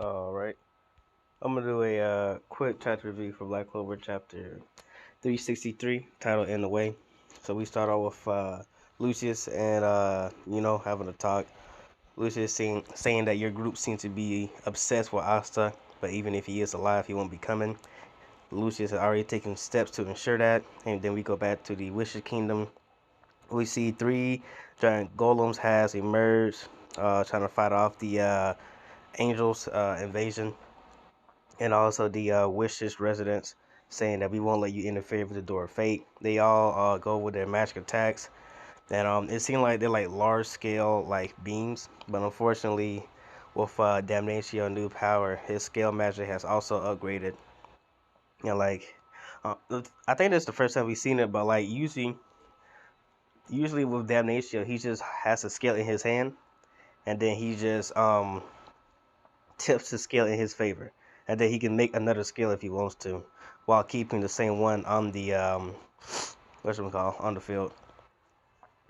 Alright. I'm gonna do a quick chapter review for Black Clover chapter 363, titled In the Way. So we start off with Lucius and having a talk. Lucius saying that your group seems to be obsessed with Asta, but even if he is alive, he won't be coming. Lucius has already taken steps to ensure that. And then we go back to the Wishes Kingdom. We see three giant golems has emerged, trying to fight off the angels invasion, and also the Wishes residents saying that we won't let you interfere with the Door of Fate. They all go with their magic attacks, and it seemed like they're like large scale like beams, but unfortunately, with Damnatio new power, his scale magic has also upgraded. Like, uh, I think that's the first time we've seen it, but like usually with Damnatio, he just has a scale in his hand, and then he just tips the scale in his favor, and then he can make another scale if he wants to, while keeping the same one on the what's it called on the field.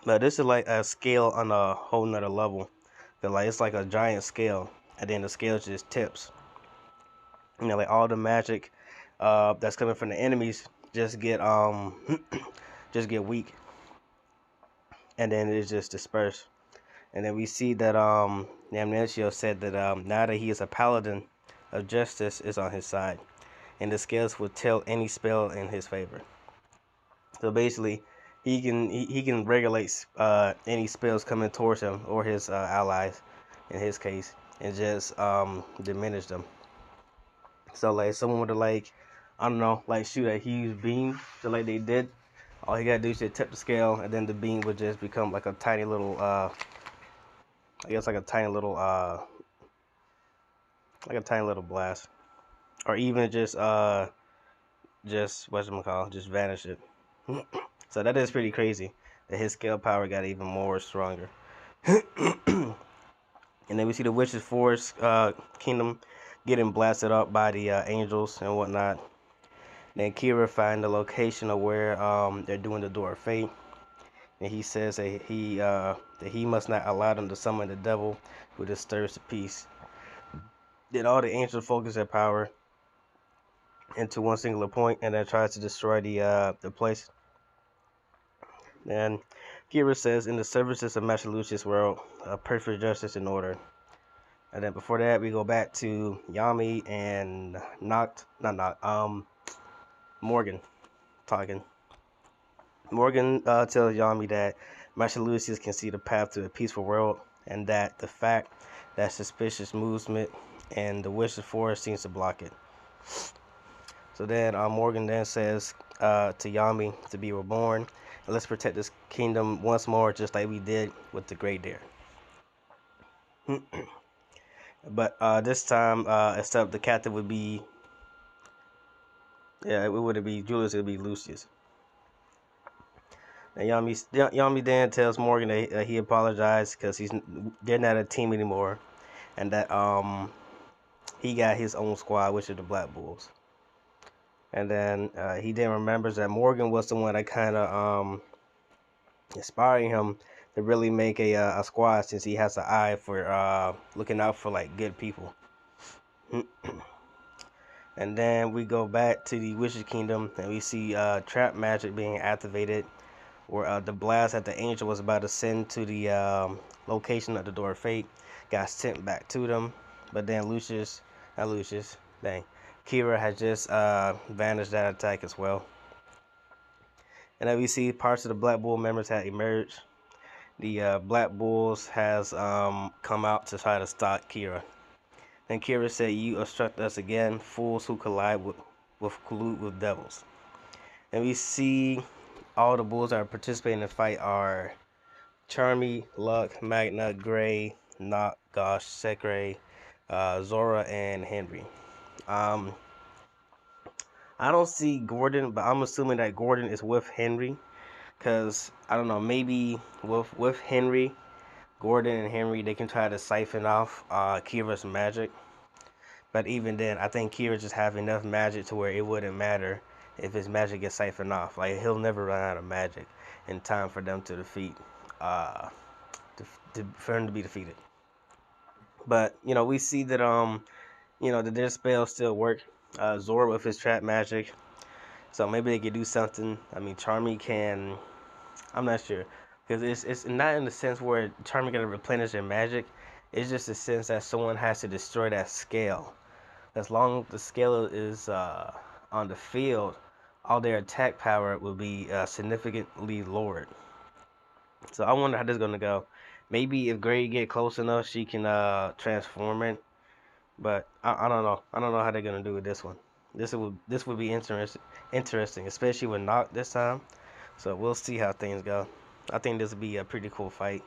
But this is like a scale on a whole nother level. That like it's like a giant scale, and then the scale just tips. Like all the magic that's coming from the enemies just get just get weak, and then it's just dispersed. And then we see that Namnatio said that now that he is a paladin of justice is on his side, and the scales will tell any spell in his favor. So basically, he can regulate any spells coming towards him or his allies, in his case, and just diminish them. So like if someone were to like, I don't know, like shoot a huge beam, so like they did, all he gotta do is just tip the scale, and then the beam would just become like a tiny little, I guess like a tiny little blast, or even just what's it called, just vanish it. So that is pretty crazy that his scale power got even more stronger. And then we see the Witch's Forest Kingdom getting blasted up by the angels and whatnot. Then Kira find the location of where they're doing the Door of Fate, and he says that he must not allow them to summon the devil who disturbs the peace. Then all the angels focus their power into one singular point and then tries to destroy the place. And Kira says, in the services of Master Lucius' world, perfect justice and order. And then before that, we go back to Yami and Morgan talking. Morgan tells Yami that Master Lucius can see the path to a peaceful world, and that the fact that suspicious movement and the Wish of Forest seems to block it. So then Morgan then says to Yami to be reborn, and let's protect this kingdom once more, just like we did with the Great Dare. But this time, instead of the captain would be, yeah, it wouldn't be Julius, it would be Lucius. And Yami then tells Morgan that he apologized because they're not a team anymore, and that he got his own squad, which are the Black Bulls. And then he then remembers that Morgan was the one that kind of inspiring him to really make a squad, since he has an eye for looking out for like good people. And then we go back to the Witches Kingdom, and we see trap magic being activated, where the blast that the angel was about to send to the location of the Door of Fate got sent back to them. But then Kira had just vanished that attack as well. And then we see parts of the Black Bull members had emerged. The Black Bulls has come out to try to stop Kira. And Kira said, "You obstruct us again, fools who collude with devils." And we see all the bulls that are participating in the fight are Charmy, Luck, Magna, Gray, Knock, Gosh, Sekre, Zora, and Henry. Um, I don't see Gordon, but I'm assuming that Gordon is with Henry, because I don't know, maybe with Henry, Gordon and Henry, they can try to siphon off Kira's magic. But even then, I think Kira just have enough magic to where it wouldn't matter if his magic gets siphoned off. Like, he'll never run out of magic in time for them to defeat, uh, for him to be defeated. But we see that that their spells still work. Zora with his trap magic, so maybe they could do something. I mean, Charmy can. I'm not sure because it's not in the sense where Charmy gonna replenish their magic. It's just a sense that someone has to destroy that scale. As long as the scale is on the field, all their attack power will be significantly lowered. So I wonder how this is gonna go. Maybe if Gray get close enough, she can transform it. But I don't know. I don't know how they're gonna do with this one. This would be interesting, especially with Knock this time. So we'll see how things go. I think this would be a pretty cool fight.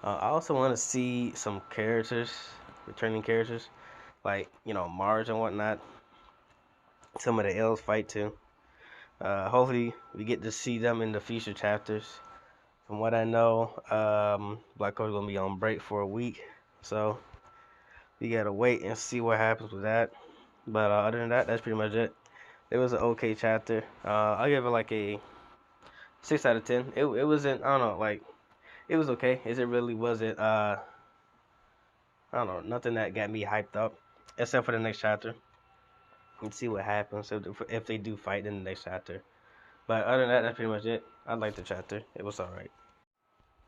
I also want to see some characters, returning characters, like Marge and whatnot. Some of the elves fight too. Hopefully we get to see them in the future chapters. From what I know, Black Clover's gonna be on break for a week, so we gotta wait and see what happens with that. But other than that, that's pretty much it. It was an okay chapter. I'll give it like a 6 out of 10. It wasn't, I don't know, like it was okay. It really wasn't I don't know, nothing that got me hyped up, except for the next chapter. And see what happens if they do fight in the next chapter. But other than that, that's pretty much it. I liked the chapter. It was alright.